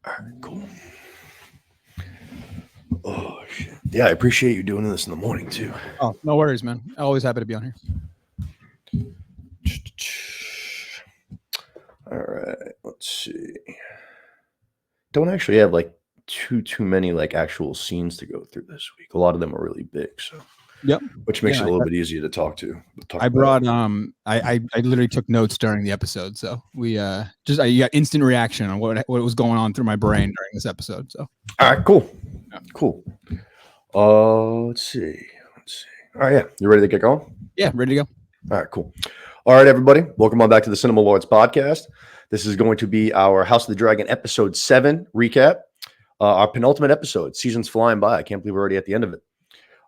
All right, cool. Oh shit. Yeah, I appreciate you doing this in the morning too. Oh, no worries, man. Always happy to be on here. All right, let's see. Don't actually have like too many like actual scenes to go through this week. A lot of them are really big, so Yep. which makes Yeah, it a little bit easier to talk I about. brought I literally took notes during the episode, so we you got instant reaction on what was going on through my brain during this episode. So All right, cool. Yeah. Cool. Let's see. All right, yeah. You ready to get going? Yeah, ready to go. All right, cool. All right, everybody. Welcome on back to the Cinema Lords podcast. This is going to be our House of the Dragon episode 7 recap. Our penultimate episode. Season's flying by. I can't believe we're already at the end of it.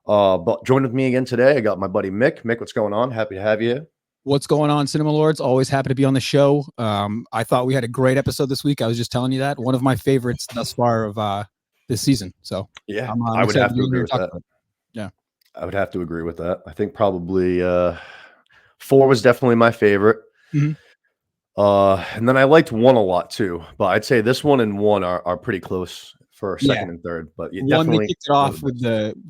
But join with me again today. I got my buddy Mick. Mick, what's going on? Happy to have you here. What's going on, Cinema Lords? Always happy to be on the show. I thought we had a great episode this week. I was just telling you that. One of my favorites thus far of this season. So yeah, I'm I would have to agree with that. Yeah, I would have to agree with that. I think probably 4 was definitely my favorite. Mhm. And then I liked 1 a lot too, but I'd say this one and 1 are pretty close for second and third. But definitely they kicked it off with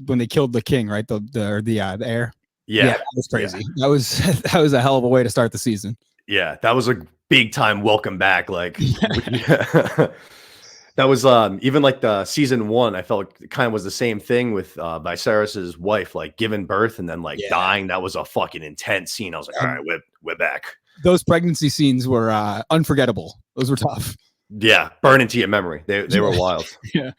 when they killed the king, right? The heir. Yeah, that was crazy. Yeah. That was a hell of a way to start the season. Yeah, that was a big time welcome back. Like that was even like the season 1. I felt it kind of was the same thing with Viserys's wife, like giving birth and then like dying. That was a fucking intense scene. I was like, all right, we're back. Those pregnancy scenes were unforgettable. Those were tough. Yeah, burn into your memory. They were wild. Yeah.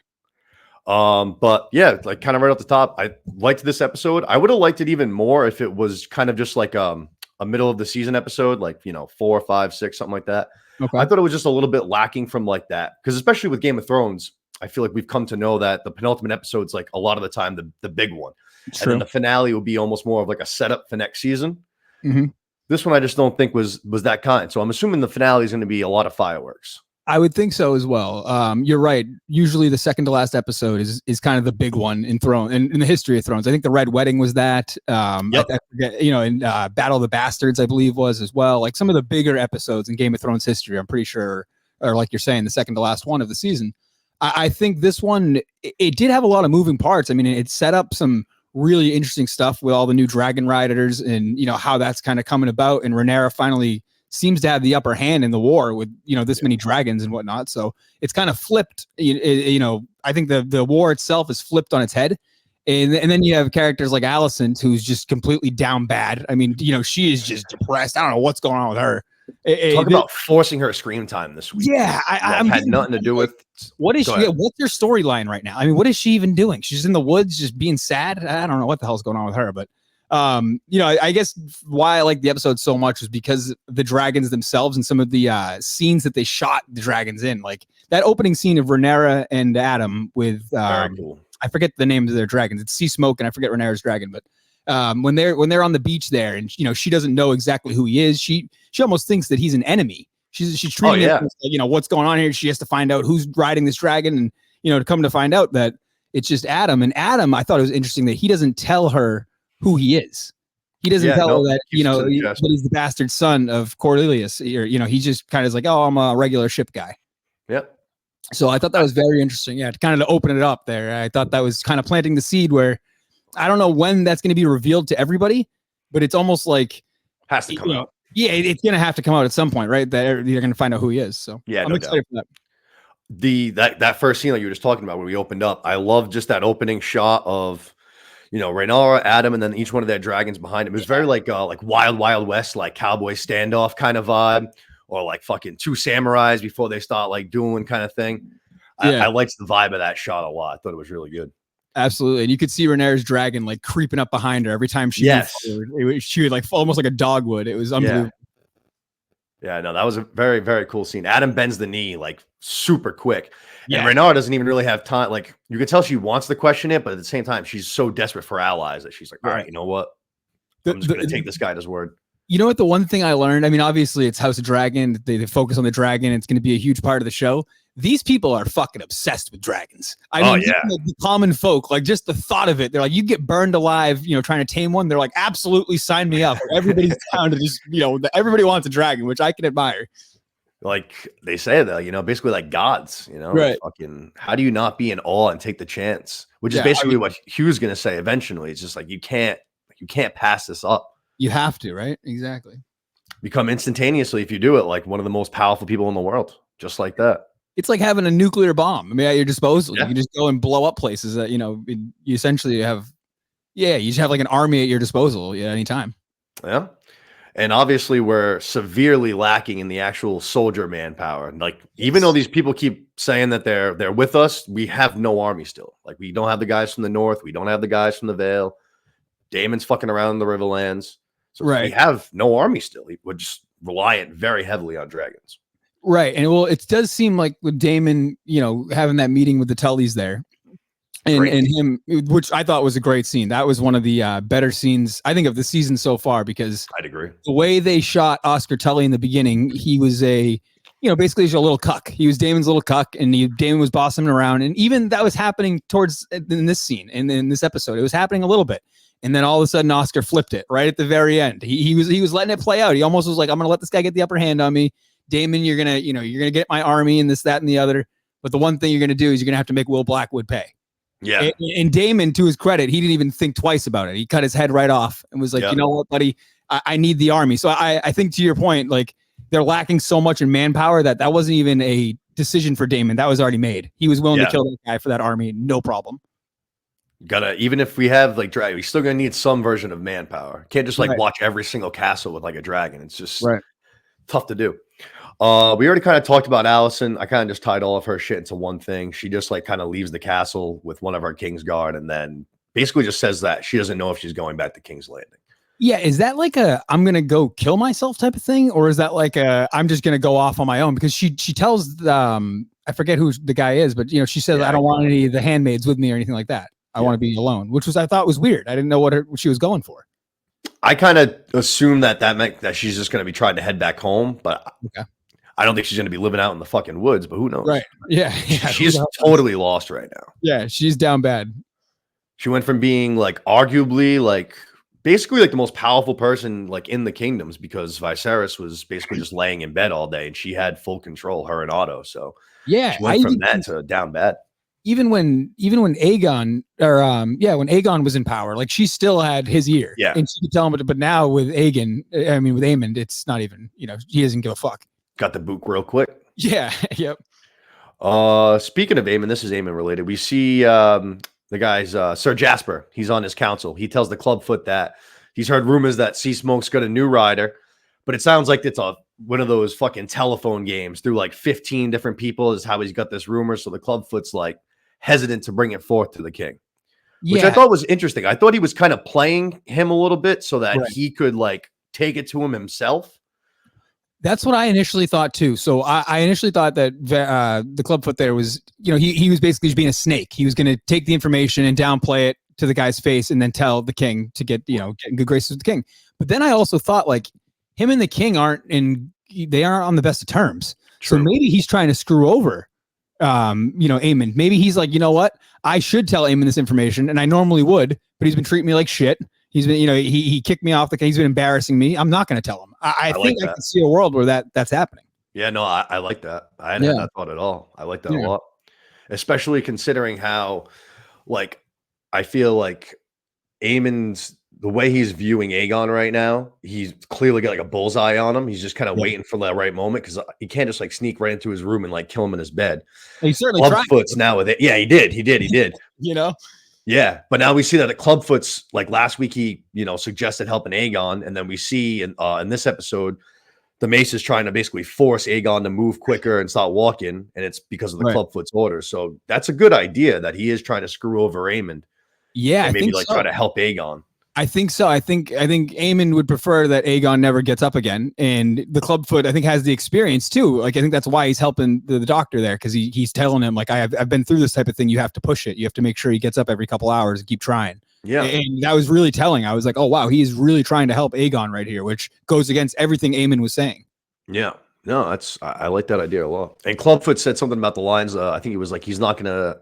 But yeah, like kind of right off the top, I liked this episode. I would have liked it even more if it was kind of just like a middle of the season episode, like 4, 5, 6, something like that. Okay. I thought it was just a little bit lacking from like that, because especially with Game of Thrones, I feel like we've come to know that the penultimate episode's like a lot of the time the big one. And then the finale will be almost more of like a setup for next season. Mm-hmm. This one I just don't think was that kind. So I'm assuming the finale is going to be a lot of fireworks. I would think so as well. You're right. Usually the second to last episode is kind of the big one in the history of Thrones. I think the Red Wedding was that. Yep. I forget, in Battle of the Bastards, I believe was as well. Like some of the bigger episodes in Game of Thrones history, I'm pretty sure, or like you're saying, the second to last one of the season. I think this one, it did have a lot of moving parts. I mean, it set up some really interesting stuff with all the new dragon riders and, how that's kind of coming about. And Rhaenyra finally seems to have the upper hand in the war with, this many dragons and whatnot. So it's kind of flipped, I think the war itself is flipped on its head. And then you have characters like Alicent, who's just completely down bad. I mean, she is just depressed. I don't know what's going on with her. Talk about forcing her screen time this week. Yeah. I had nothing to do with. What is she? What's your storyline right now? I mean, what is she even doing? She's in the woods just being sad. I don't know what the hell's going on with her, but I guess why I like the episode so much was because the dragons themselves and some of the scenes that they shot the dragons in, like that opening scene of Rhaenyra and Adam with very cool. I forget the names of their dragons. It's Sea Smoke and I forget Rhaenyra's dragon, but when they're on the beach there and she doesn't know exactly who he is, she almost thinks that he's an enemy. She's treating him, what's going on here. She has to find out who's riding this dragon, and to come to find out that it's just Adam. And Adam, I thought it was interesting that he doesn't tell her who he is. He doesn't tell her that, that he's the bastard son of Cornelius. He just kind of is like, oh, I'm a regular ship guy. Yep. So I thought that was very interesting. Yeah, to kind of open it up there. I thought that was kind of planting the seed where I don't know when that's going to be revealed to everybody, but it's almost like has to come out. Yeah, it's going to have to come out at some point, right? That you're going to find out who he is. So yeah, I'm excited for that. That first scene that you were just talking about when we opened up, I love just that opening shot of Rhaenyra, Adam, and then each one of their dragons behind him. It was very like Wild Wild West, like cowboy standoff kind of vibe, or like fucking 2 samurais before they start like doing kind of thing. I liked the vibe of that shot a lot. I thought it was really good. Absolutely. And you could see Rhaenyra's dragon like creeping up behind her every time she moved forward. She would like almost like a dog would. It was unbelievable. Yeah, no, that was a very, very cool scene. Adam bends the knee like super quick. Yeah. And Rhaenyra doesn't even really have time. Like you can tell she wants to question it, but at the same time, she's so desperate for allies that she's like, all right, you know what? I'm just going to take this guy at his word. You know what? The one thing I learned, I mean, obviously it's House of Dragon. They focus on the dragon. It's going to be a huge part of the show. These people are fucking obsessed with dragons. I mean, the common folk, like just the thought of it, they're like, you get burned alive, trying to tame one. They're like, absolutely sign me up. Everybody's down to just, everybody wants a dragon, which I can admire. like they say that, basically like gods, Right. fucking, how do you not be in awe and take the chance? Which is Yeah, I basically mean, what Hugh's going to say eventually. It's just like, you can't pass this up. you have to, right? Exactly. Become instantaneously, if you do it, like one of the most powerful people in the world, just like that. It's like having a nuclear bomb. I mean, at your disposal. Yeah. You can just go and blow up places that, you essentially have, you just have like an army at your disposal at any time. Yeah. And obviously we're severely lacking in the actual soldier manpower. Like, even though these people keep saying that they're with us, we have no army still. Like, we don't have the guys from the north. We don't have the guys from the Vale. Damon's fucking around in the Riverlands. So we have no army still. We're just reliant very heavily on dragons. Right. And well, it does seem like with Damon, having that meeting with the Tullys there and him, which I thought was a great scene. That was one of the better scenes, I think, of the season so far, because I'd agree. The way they shot Oscar Tully in the beginning, he was basically just a little cuck. He was Damon's little cuck, and Damon was bossing him around. And even that was happening in this scene, and in this episode, it was happening a little bit. And then all of a sudden, Oscar flipped it right at the very end. He was letting it play out. He almost was like, I'm going to let this guy get the upper hand on me. Damon, you're going to get my army and this, that, and the other. But the one thing you're going to do is you're going to have to make Will Blackwood pay. Yeah. And Damon, to his credit, he didn't even think twice about it. He cut his head right off and was like, you know what, buddy, I need the army. So I think, to your point, like, they're lacking so much in manpower that wasn't even a decision for Damon. That was already made. He was willing to kill that guy for that army. No problem. Even if we have like dragon, we're still gonna need some version of manpower. Can't just like watch every single castle with like a dragon. It's just tough to do. We already kind of talked about Allison. I kind of just tied all of her shit into one thing. She just like kind of leaves the castle with one of our King's Guard, and then basically just says that she doesn't know if she's going back to King's Landing. Yeah, is that like a I'm gonna go kill myself type of thing, or is that like a I'm just gonna go off on my own? Because she tells I forget who the guy is, but she says I don't want any of the handmaids with me or anything like that. I want to be alone, which I thought was weird. I didn't know what she was going for. I kind of assumed that meant that she's just going to be trying to head back home, but I don't think she's going to be living out in the fucking woods, but who knows? Right. Yeah. She's totally lost right now. Yeah. She's down bad. She went from being like arguably like basically like the most powerful person like in the kingdoms, because Viserys was basically just laying in bed all day and she had full control, her and Otto. So she went from that to down bad. Even when Aegon when Aegon was in power, like, she still had his ear. Yeah. And she could tell him, but now with with Aemond, it's not even, he doesn't give a fuck. Got the boot real quick. Yeah. Yep. Speaking of Aemond, this is Aemond related. We see the guy's Sir Jasper. He's on his council. He tells the Clubfoot that he's heard rumors that Sea Smoke's got a new rider, but it sounds like it's one of those fucking telephone games through like 15 different people is how he's got this rumor. So the Clubfoot's like hesitant to bring it forth to the king, which I thought was interesting. I thought he was kind of playing him a little bit so that he could like take it to him himself. That's what I initially thought too. So I initially thought that the Clubfoot there was, he was basically just being a snake. He was going to take the information and downplay it to the guy's face and then tell the king to get in good graces with the king. But then I also thought, like, him and the king aren't on the best of terms. True. So maybe he's trying to screw over Aemond. Maybe he's like, you know what? I should tell Aemond this information, and I normally would, but he's been treating me like shit. He's been, he kicked me off he's been embarrassing me. I'm not going to tell him. I think I can see a world where that's happening. Yeah, no, I like that. I hadn't had that thought at all. I like that a lot, especially considering how, like, I feel like Aemond's, the way he's viewing Aegon right now, he's clearly got like a bullseye on him. He's just kind of waiting for that right moment, because he can't just like sneak right into his room and like kill him in his bed. He certainly tried. Clubfoot's now with it. Yeah, he did. Yeah, but now we see that the Clubfoot's, like, last week he suggested helping Aegon, and then we see in this episode the Mace is trying to basically force Aegon to move quicker and start walking, and it's because of the Clubfoot's orders. So that's a good idea that he is trying to screw over Aemond. Yeah, and maybe try to help Aegon. I think so. I think Aemond would prefer that Aegon never gets up again, and the Clubfoot, I think, has the experience too. Like, I think that's why he's helping the doctor there, because he's telling him, like, I've been through this type of thing. You have to push it. You have to make sure he gets up every couple hours and keep trying. Yeah, and that was really telling. I was like, oh wow, he's really trying to help Aegon right here, which goes against everything Aemond was saying. Yeah, no, I like that idea a lot. And Clubfoot said something about the lines. I think he was like, he's not gonna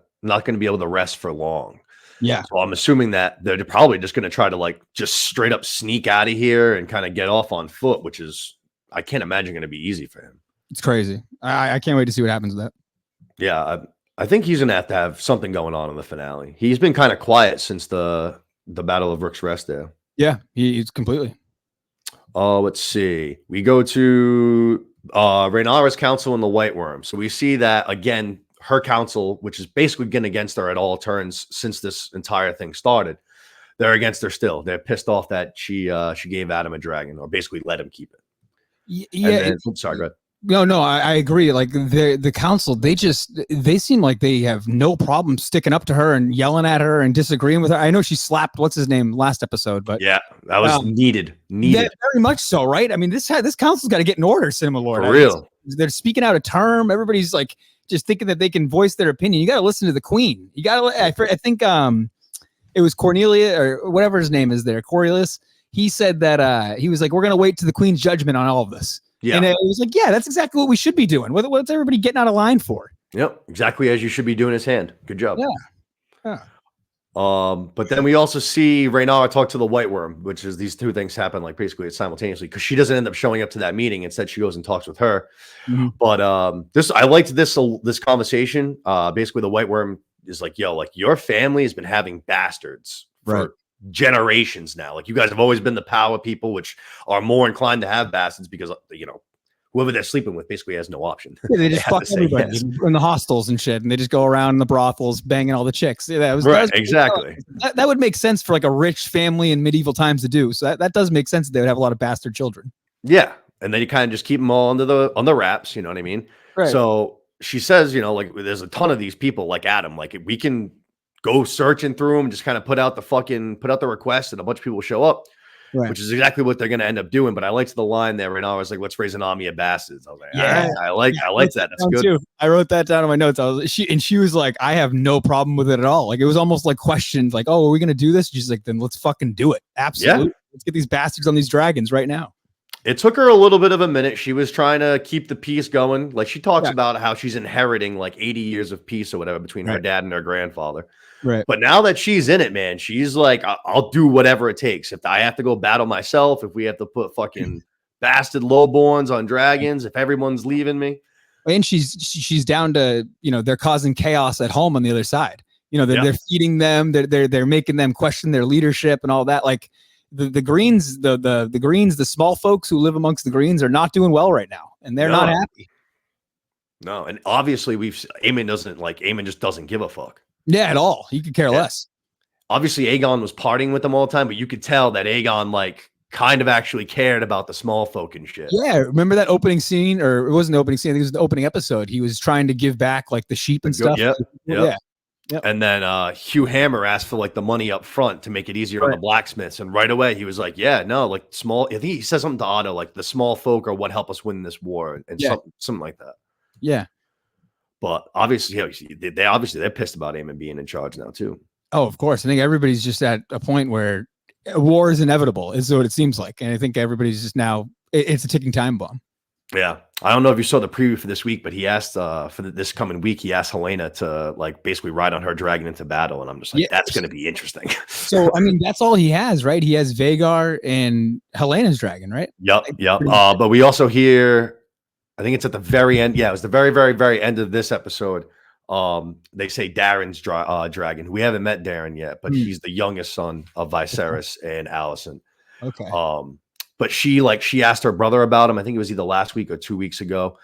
be able to rest for long. Yeah. So I'm assuming that they're probably just going to try to like just straight up sneak out of here and kind of get off on foot, which is, I can't imagine, going to be easy for him. It's crazy. I can't wait to see what happens with that. Yeah, I think he's gonna have to have something going on in the finale. He's been kind of quiet since the Battle of Rook's Rest there. Yeah, he's completely. Let's see. We go to Rhaenyra's council and the White Worm. So we see that again, her council, which is basically been against her at all turns since this entire thing started. They're against her still. They're pissed off that she gave Adam a dragon, or basically let him keep it. Yeah. Then, sorry, go ahead. No, I agree. Like the council, they seem like they have no problem sticking up to her and yelling at her and disagreeing with her. I know she slapped what's his name last episode, but yeah, that was needed. Yeah, very much so, right? I mean, this council's got to get in order, Cinema Lord. For real. They're speaking out a term. Everybody's like just thinking that they can voice their opinion. You got to listen to the queen. You got to. I think it was Cornelia or whatever his name is there, Coriolis. He said that he was like, we're going to wait to the queen's judgment on all of this. Yeah. And it was like, yeah, that's exactly what we should be doing. What's everybody getting out of line for? Yep. Exactly as you should be doing his hand. Good job. Yeah. But then we also see Rhaenyra talk to the White Worm, which is these two things happen like basically simultaneously because she doesn't end up showing up to that meeting. Instead, she goes and talks with her. Mm-hmm. But I liked this conversation. Basically, the White Worm is like, yo, like your family has been having bastards for generations now. Like you guys have always been the power people, which are more inclined to have bastards because whoever they're sleeping with basically has no option. Yeah, they just fuck everybody in the hostels and shit, and they just go around in the brothels banging all the chicks. Yeah, that was exactly. That would make sense for like a rich family in medieval times to do. So that does make sense that they would have a lot of bastard children. Yeah, and then you kind of just keep them all on the wraps. You know what I mean? Right. So she says, like there's a ton of these people like Adam. Like we can go searching through them, just kind of put out the request, and a bunch of people show up. Right. Which is exactly what they're going to end up doing. But I liked the line there right now. I was like, let's raise an army of bastards. I was like, yeah, I like that. That's good. Too. I wrote that down in my notes. She was like, I have no problem with it at all. Like, it was almost like questions like, oh, are we going to do this? She's like, then let's fucking do it. Absolutely. Yeah. Let's get these bastards on these dragons right now. It took her a little bit of a minute. She was trying to keep the peace going. Like she talks about how she's inheriting like 80 years of peace or whatever between her dad and her grandfather. Right. But now that she's in it, man, she's like, I'll do whatever it takes. If I have to go battle myself, if we have to put fucking bastard lowborns on dragons, if everyone's leaving me. And she's down to, they're causing chaos at home on the other side. They're feeding them, they're making them question their leadership and all that. Like the Greens, the Greens, the small folks who live amongst the Greens are not doing well right now. And they're not happy. No, and obviously Aemon just doesn't give a fuck. Yeah, at all. He could care less. Obviously, Aegon was partying with them all the time, but you could tell that Aegon kind of actually cared about the small folk and shit. Yeah, remember that opening scene, or it wasn't the opening scene, I think it was the opening episode. He was trying to give back like the sheep and stuff. Yep. And then Hugh Hammer asked for like the money up front to make it easier on the blacksmiths, and right away he was like, "Yeah, no, like small." I think he said something to Otto like, "The small folk are what help us win this war," and something like that. Yeah. But obviously, they're pissed about Aemon being in charge now too. Oh, of course. I think everybody's just at a point where war is inevitable, is what it seems like, and I think everybody's just now. It's a ticking time bomb. Yeah, I don't know if you saw the preview for this week, but he asked for this coming week. He asked Helena to like basically ride on her dragon into battle, and I'm just like, that's going to be interesting. So I mean, that's all he has, right? He has Vhagar and Helena's dragon, right? Yep. But we also hear. I think it's at the very end. Yeah, it was the very, very, very end of this episode. They say Darren's dragon. We haven't met Darren yet, but he's the youngest son of Viserys and Alicent. Okay. But she asked her brother about him. I think it was either last week or 2 weeks ago.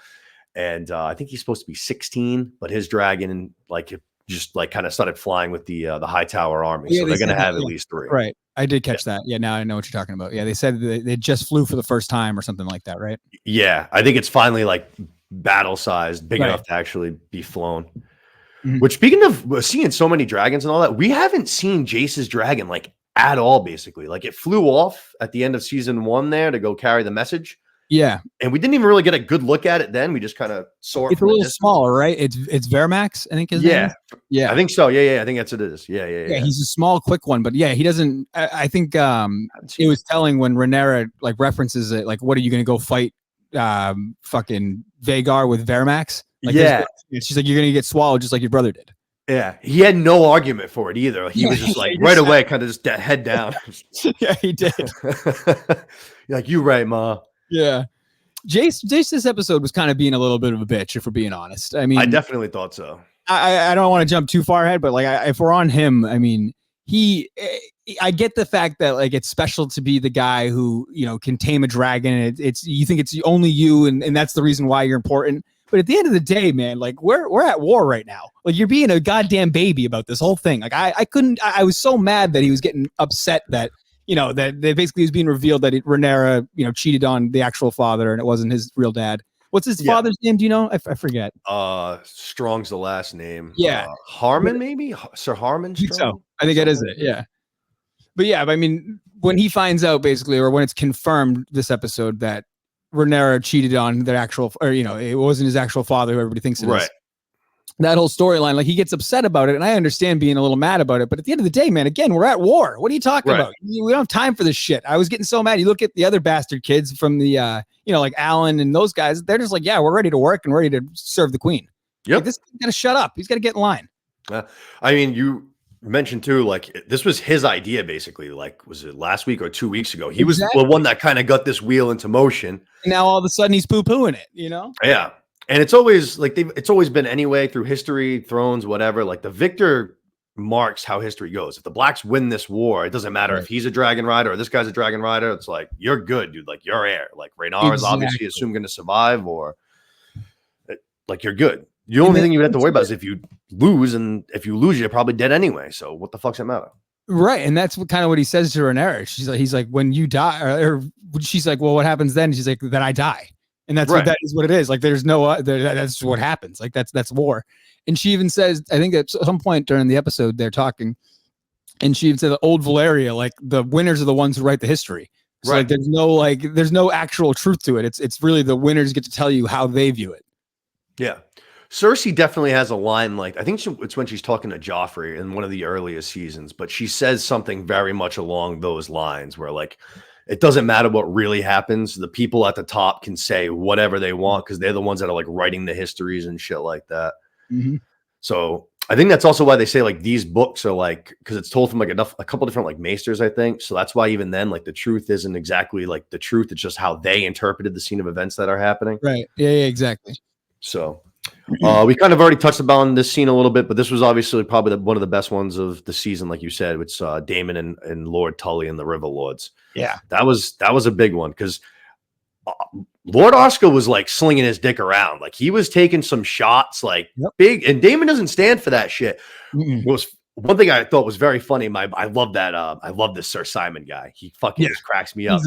And I think he's supposed to be 16, but his dragon just kind of started flying with the Hightower army. Yeah, so they're going to have at least 3. Right. I did catch that. Yeah, now I know what you're talking about. Yeah, they said they just flew for the first time or something like that, right? Yeah, I think it's finally like battle sized, big enough to actually be flown. Mm-hmm. Which, speaking of seeing so many dragons and all that, we haven't seen Jace's dragon like at all, basically. Like it flew off at the end of season 1 there to go carry the message. Yeah. And we didn't even really get a good look at it then. We just kind of saw it. It's a little smaller, right? It's Vermax, I think his name. Yeah. I think so. Yeah. I think that's what it is. Yeah. He's a small, quick one, but yeah, he doesn't. I think it was telling when Rhaenyra like references it, like, what are you going to go fight fucking Vhagar with Vermax? Like, she's like, you're going to get swallowed just like your brother did. Yeah, he had no argument for it either. He was just like right away, kind of just head down. Yeah, he did. You're like, you right, Ma. Yeah. Jace this episode was kind of being a little bit of a bitch, if we're being honest. I mean, I definitely thought so. I don't want to jump too far ahead, but like if we're on him, I mean, I get the fact that like it's special to be the guy who, you know, can tame a dragon, and it's you think it's only you, and that's the reason why you're important. But at the end of the day, man, like we're at war right now. Like you're being a goddamn baby about this whole thing. Like I was so mad that he was getting upset that, you know, that basically was being revealed that Rhaenyra, you know, cheated on the actual father and it wasn't his real dad. What's his father's name? Do you know? I forget. Strong's the last name. Yeah. Harmon, maybe? Sir Harmon Strong? I think that is it. Yeah. But yeah, I mean, when he finds out basically, or when it's confirmed this episode that Rhaenyra cheated on their actual, or, you know, it wasn't his actual father, who everybody thinks it is. That whole storyline, like he gets upset about it, and I understand being a little mad about it. But at the end of the day, man, again, we're at war. What are you talking about? We don't have time for this shit. I was getting so mad. You look at the other bastard kids from the, you know, like Alan and those guys. They're just like, yeah, we're ready to work and ready to serve the queen. Yep. Like, this guy's got to shut up. He's got to get in line. I mean, you mentioned too, like this was his idea, basically. Like, was it last week or 2 weeks ago? He was the one that kind of got this wheel into motion. And now all of a sudden he's poo-pooing it, you know? Yeah. And it's always like it's always been anyway through history, thrones, whatever. Like the victor marks how history goes. If the blacks win this war, it doesn't matter if he's a dragon rider or this guy's a dragon rider. It's like, you're good, dude. Like you're heir. Like Rhaenyra is obviously assumed going to survive, or like you're good. The only thing you have to worry about is if you lose, and if you lose, you're probably dead anyway. So what the fuck's that matter? Right, and that's kind of what he says to Rhaenyra. He's like, when you die, or she's like, well, what happens then? She's like, then I die. And that's what that is what it is. Like, there's no, that's what happens. Like, that's war. And she even says, I think at some point during the episode, they're talking, and she even said the old Valeria, like the winners are the ones who write the history. So like, there's no actual truth to it. It's really the winners get to tell you how they view it. Yeah. Cersei definitely has a line, like, I think it's when she's talking to Joffrey in one of the earliest seasons, but she says something very much along those lines where, like, it doesn't matter what really happens. The people at the top can say whatever they want because they're the ones that are like writing the histories and shit like that. Mm-hmm. So I think that's also why they say like these books are like, because it's told from like a couple different like maesters, I think. So that's why even then, like the truth isn't exactly like the truth. It's just how they interpreted the scene of events that are happening. Right. Yeah, exactly. So we kind of already touched upon this scene a little bit, but this was obviously probably one of the best ones of the season, like you said, with Daemon and Lord Tully and the River Lords. Yeah, that was a big one because Lord Oscar was like slinging his dick around, like he was taking some shots, like big. And Daemon doesn't stand for that shit. Was one thing I thought was very funny. I love that. I love this Sir Simon guy. He fucking just cracks me up.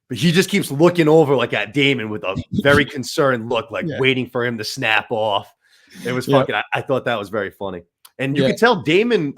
But he just keeps looking over like at Daemon with a very concerned look, like waiting for him to snap off. It was fucking. I thought that was very funny, and you could tell Daemon.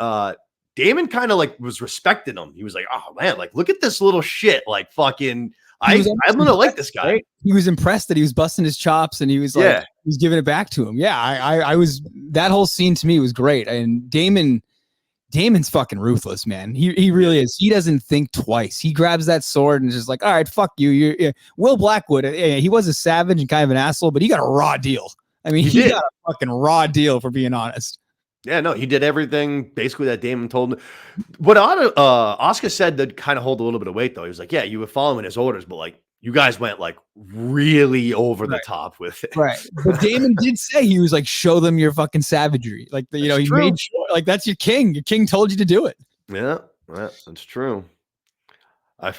Daemon kind of like was respecting him. He was like, "Oh man, like look at this little shit, like fucking." I'm gonna like this guy. Right? He was impressed that he was busting his chops, and he was like, he was giving it back to him. Yeah, I was. That whole scene to me was great, and Daemon's fucking ruthless, man. He really is. He doesn't think twice. He grabs that sword and is just like, all right, fuck you. You're Will Blackwood. He was a savage and kind of an asshole, but he got a raw deal. I mean, he got a fucking raw deal, for being honest. Yeah, no, he did everything basically that Daemon told him. What Oscar said that kind of hold a little bit of weight, though. He was like, yeah, you were following his orders, but like you guys went like really over the top with it. Right. But Daemon did say, he was like, show them your fucking savagery. Like, he made sure, like, that's your king. Your king told you to do it. Yeah, that's true. I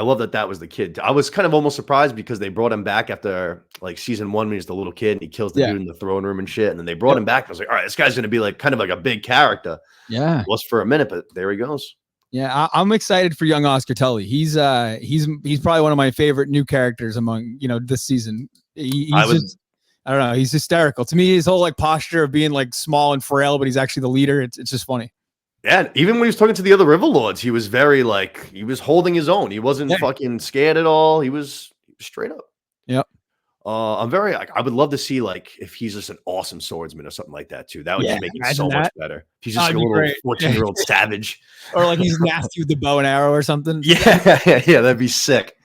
love that was the kid. I was kind of almost surprised because they brought him back after like season 1 when he's the little kid and he kills the dude in the throne room and shit. And then they brought him back. And I was like, all right, this guy's going to be like kind of like a big character. Yeah. It was for a minute, but there he goes. Yeah. I'm excited for young Oscar Tully. He's probably one of my favorite new characters among, this season. I don't know. He's hysterical to me. His whole like posture of being like small and frail, but he's actually the leader. It's just funny. Yeah, even when he was talking to the other River Lords, he was very like he was holding his own. He wasn't fucking scared at all. He was straight up. Yep. I would love to see like if he's just an awesome swardsman or something like that too. That would just make it so much better. He's just like a little 14-year-old savage, or like he's nasty with the bow and arrow or something. Yeah, that'd be sick.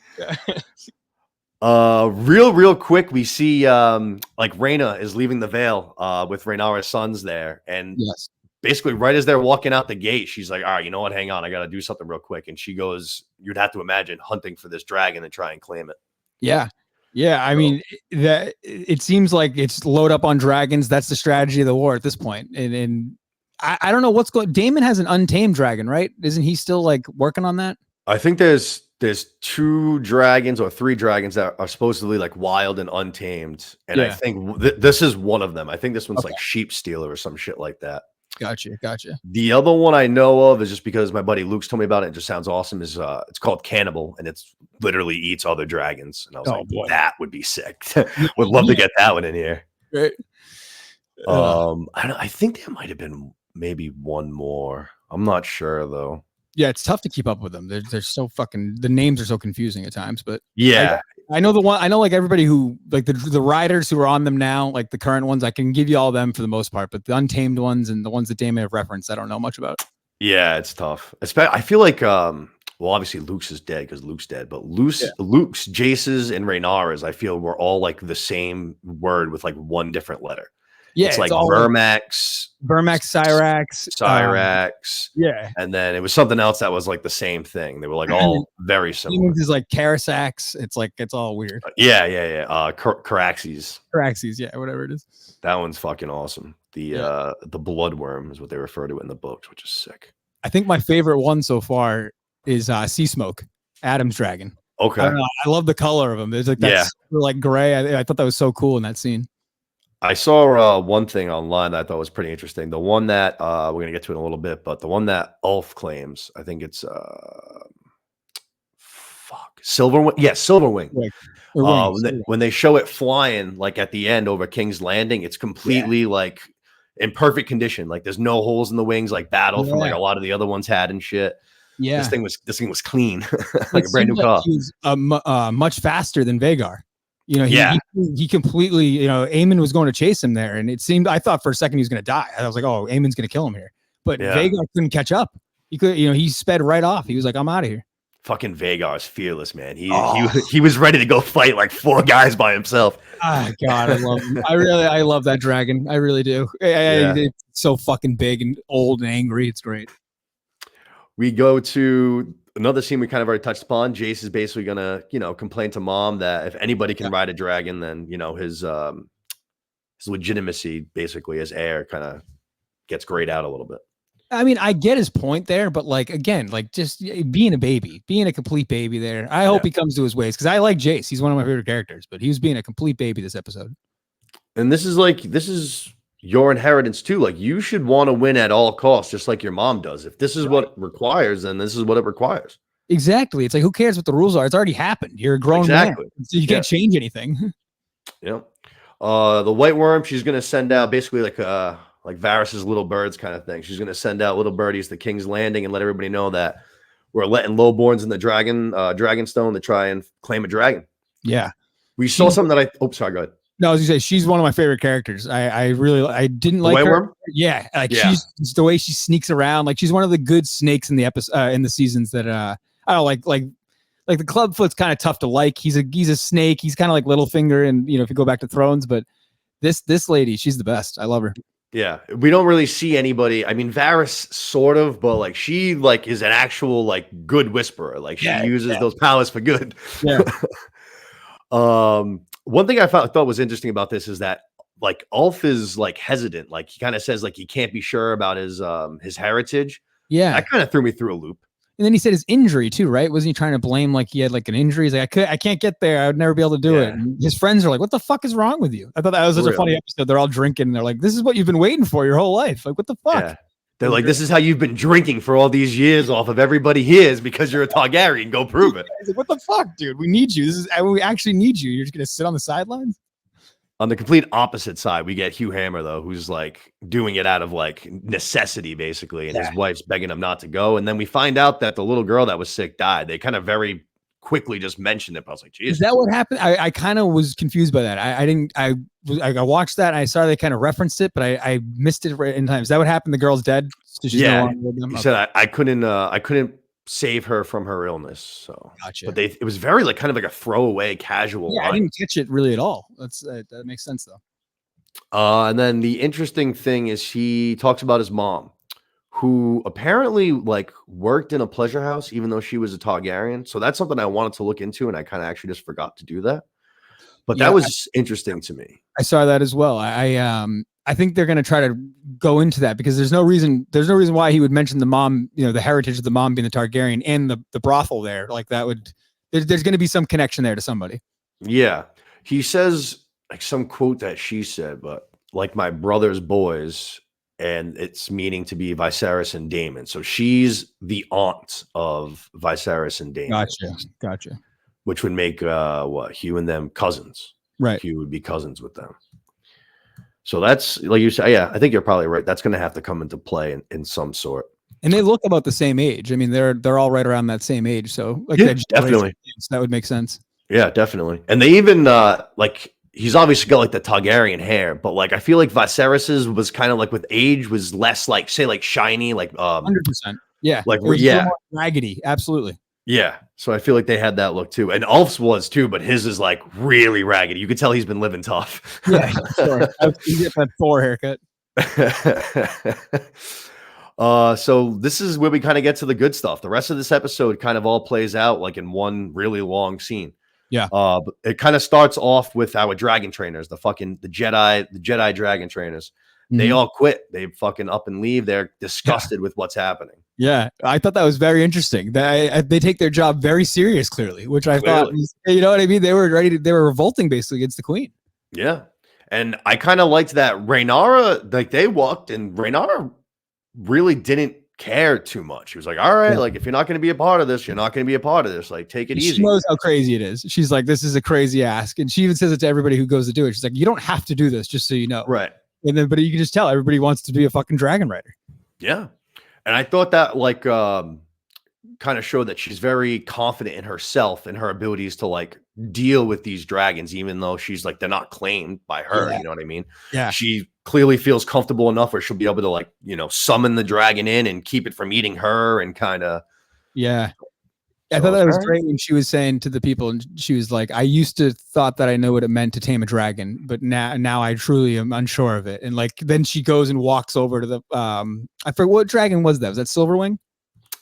Real quick, we see like Rhaena is leaving the Vale with Rhaenyra's sons there, and basically right as they're walking out the gate, she's like, all right, you know what, hang on, I gotta do something real quick. And she goes, you'd have to imagine hunting for this dragon and try and claim it. Yeah. Yeah, I mean that it seems like it's load up on dragons. That's the strategy of the war at this point. And I don't know what's going. Damon has an untamed dragon, right? Isn't he still like working on that? I think there's 2 dragons or 3 dragons that are supposedly like wild and untamed, and I Yeah. think this is one of them. I think this one's Okay. like sheep stealer or some shit like that. Gotcha. The other one I know of is just because my buddy Luke's told me about it. It just sounds awesome. Is it's called Cannibal, and it's literally eats other dragons. And I was Oh like, boy. that would be sick. Would love to get that one in here. Right. I think there might have been maybe one more. I'm not sure though. Yeah, it's tough to keep up with them. They're so fucking. The names are so confusing at times. But Yeah, I know the one. I know like everybody who like the riders who are on them now, like the current ones. I can give you all them for the most part, but the untamed ones and the ones that Damon have referenced, I don't know much about. yeah, it's tough. I feel like well, obviously Luke's is dead because Luke's dead, but Luke's, Jace's, and Rhaenyra's, I feel were all like the same word with like one different letter. Yeah, it's like all Vermax, Cyrax, yeah, and then it was something else that was like the same thing. They were like all very similar. Is like Carasax. It's like it's all weird. Yeah. Caraxes, yeah, whatever it is. That one's fucking awesome. The bloodworm is what they refer to it in the books, which is sick. I think my favorite one so far is Sea Smoke, Adam's dragon. Okay, I love the color of him. There's like that like gray. I thought that was so cool in that scene. I saw one thing online that I thought was pretty interesting. The one that we're gonna get to in a little bit, but the one that Ulf claims, I think it's Silverwing. Yeah, Silverwing. When they show it flying, like at the end over King's Landing, it's completely like in perfect condition. Like there's no holes in the wings, like battle from like a lot of the other ones had and shit. Yeah, this thing was clean, like a brand new car. He was much faster than Vagar. You know, he completely, you know, Aemon was going to chase him there, and it seemed, I thought for a second he was going to die. I was like, oh, Aemon's going to kill him here, but Vagar couldn't catch up. He could, you know, he sped right off. He was like, I'm out of here. Fucking Vagar is fearless, man. He was ready to go fight like 4 guys by himself. Ah, God, I love him. I love that dragon. I really do. It's so fucking big and old and angry. It's great. We go to another scene we kind of already touched upon. Jace is basically gonna, complain to mom that if anybody can ride a dragon, then his legitimacy, basically as heir, kind of gets grayed out a little bit. I mean, I get his point there, but like again, like just being a complete baby there. I hope he comes to his ways because I like Jace. He's one of my favorite characters, but he was being a complete baby this episode. And this is your inheritance too. Like you should want to win at all costs, just like your mom does. If this is what it requires, then this is what it requires. Exactly. It's like, who cares what the rules are? It's already happened. You're a grown man, so you can't change anything. Yeah. The White Worm, she's gonna send out basically like Varys's little birds kind of thing. She's gonna send out little birdies to King's Landing and let everybody know that we're letting lowborns in the Dragonstone to try and claim a dragon. Yeah. We saw something that sorry, go ahead. No, I was gonna say she's one of my favorite characters. I didn't like her. Worm? Yeah, she's the way she sneaks around. Like she's one of the good snakes in the episode in the seasons that I don't like the Clubfoot's kind of tough to like. He's a snake. He's kind of like Littlefinger, and if you go back to Thrones, but this lady, she's the best. I love her. Yeah, we don't really see anybody. I mean, Varys sort of, but like she is an actual like good whisperer. Like she uses those powers for good. Yeah. One thing I thought was interesting about this is that like Ulf is like hesitant. Like he kind of says like he can't be sure about his heritage. Yeah, that kind of threw me through a loop. And then he said his injury too, right? Wasn't he trying to blame like he had like an injury? He's like, I can't get there. I would never be able to do it. And his friends are like, what the fuck is wrong with you? I thought that was such a funny episode. They're all drinking. And they're like, this is what you've been waiting for your whole life. Like, what the fuck? Yeah. They're like, this is how you've been drinking for all these years off of everybody here is because you're a Targaryen. Go prove it. Like, what the fuck, dude? We need you. We actually need you. You're just going to sit on the sidelines? On the complete opposite side, we get Hugh Hammer, though, who's like doing it out of like necessity, basically. And his wife's begging him not to go. And then we find out that the little girl that was sick died. They kind of very quickly just mentioned it. But I was like, Jesus. Is that what happened? I kind of was confused by that. I watched that and I saw they kind of referenced it, but I missed it right in time. Is that what happened? The girl's dead? So she's no longer with them? He said I couldn't save her from her illness. So gotcha. But it was very like kind of like a throwaway casual line. I didn't catch it really at all. That makes sense though. And then the interesting thing is he talks about his mom, who apparently like worked in a pleasure house even though she was a Targaryen. So that's something I wanted to look into, and I kind of actually just forgot to do that. But that was interesting to me. I saw that as well. I think they're going to try to go into that because there's no reason why he would mention the mom, the heritage of the mom being the Targaryen and the brothel there. Like that would, there's going to be some connection there to somebody. Yeah. He says like some quote that she said, but like my brother's boys, and it's meaning to be Viserys and Daemon. So she's the aunt of Viserys and Daemon. Gotcha. Which would make Hugh and them cousins. Right. Hugh would be cousins with them. So that's like you say. Yeah, I think you're probably right. That's going to have to come into play in some sort. And they look about the same age. I mean, they're all right around that same age. So like definitely, that would make sense. Yeah, definitely. And they even like he's obviously got like the Targaryen hair, but like I feel like Viserys's was kind of like with age was less like say like shiny, like 100%. Yeah, like more raggedy. Absolutely. Yeah, so I feel like they had that look too, and Ulf's was too, but his is like really raggedy. You could tell he's been living tough. Yeah, sure. You get that Thor haircut. So this is where we kind of get to the good stuff. The rest of this episode kind of all plays out like in one really long scene. Yeah. But it kind of starts off with our dragon trainers, the Jedi dragon trainers. Mm-hmm. They all quit. They fucking up and leave. They're disgusted with what's happening. Yeah, I thought that was very interesting. They take their job very serious, clearly, which I thought, you know what I mean? They were they were revolting basically against the queen. Yeah. And I kind of liked that Rhaenyra, like they walked and Rhaenyra really didn't care too much. He was like, all right, like if you're not going to be a part of this, you're not going to be a part of this. Like take it easy. She knows how crazy it is. She's like, this is a crazy ask. And she even says it to everybody who goes to do it. She's like, you don't have to do this, just so you know. Right. And then, but you can just tell everybody wants to be a fucking dragon rider. Yeah. And I thought that like kind of showed that she's very confident in herself and her abilities to like deal with these dragons, even though she's like, they're not claimed by her. You know what I mean? Yeah. She clearly feels comfortable enough where she'll be able to like, summon the dragon in and keep it from eating her and kind of. Yeah. I thought that was great when she was saying to the people, and she was like, I used to thought that I know what it meant to tame a dragon, but now I truly am unsure of it. And like, then she goes and walks over to the, I forget what dragon was that? Was that Silverwing?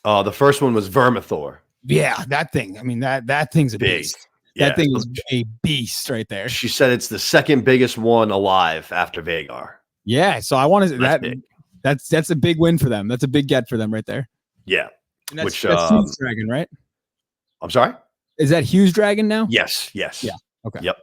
The first one was Vermithor. Yeah, that thing. I mean, that thing's a beast. Yeah. That thing is a beast right there. She said it's the second biggest one alive after Vhagar. Yeah, so I want to that's a big win for them. That's a big get for them right there. Yeah. And that's Hugh's dragon, right? I'm sorry? Is that Hugh's dragon now? Yes. Yeah. Okay. Yep.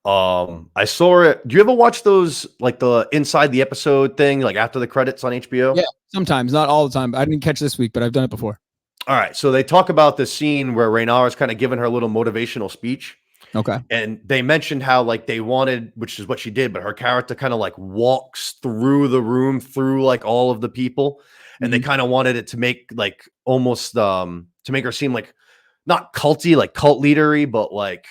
I saw it. Do you ever watch those like the inside the episode thing, like after the credits on HBO? Yeah, sometimes, not all the time. I didn't catch this week, but I've done it before. All right. So they talk about the scene where Rhaenyra is kind of giving her little motivational speech. Okay. And they mentioned how like they wanted, which is what she did, but her character kind of like walks through the room through like all of the people. And they kind of wanted it to make like almost to make her seem like not culty, like cult leadery, but like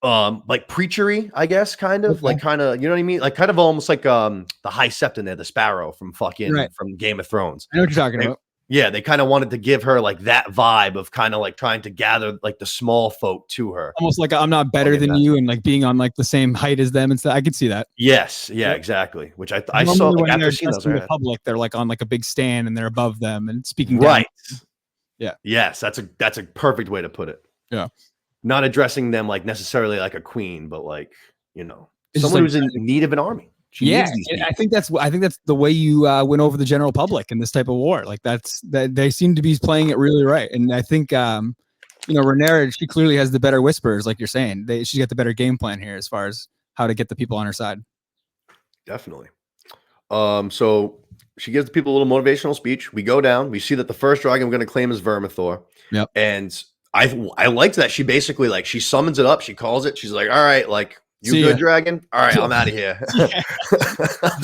preachery, I guess, kind of like kind of, you know what I mean? Like kind of almost like the High Septon there, the Sparrow from from Game of Thrones. I know what you're talking about. Yeah, they kind of wanted to give her like that vibe of kind of like trying to gather like the small folk to her. Almost like I'm not better than you and like being on like the same height as them and stuff. I could see that. Yes, yeah, exactly. Which I saw like, after seeing those. In the public, they're like on like a big stand and they're above them and speaking. Right. Down. Yeah. Yes, that's a perfect way to put it. Yeah. Not addressing them like necessarily like a queen, but like, someone like, who's in need of an army. Yeah, I think that's the way you win over the general public in this type of war. Like that they seem to be playing it really right, and I think Rhaenyra, she clearly has the better whispers, like you're saying. She's got the better game plan here as far as how to get the people on her side. Definitely. So she gives the people a little motivational speech. We go down. We see that the first dragon we're going to claim is Vermithor. Yep. And I liked that she basically like she summons it up. She calls it. She's like, all right, like. You See good, ya. dragon? All right, I'm out of here.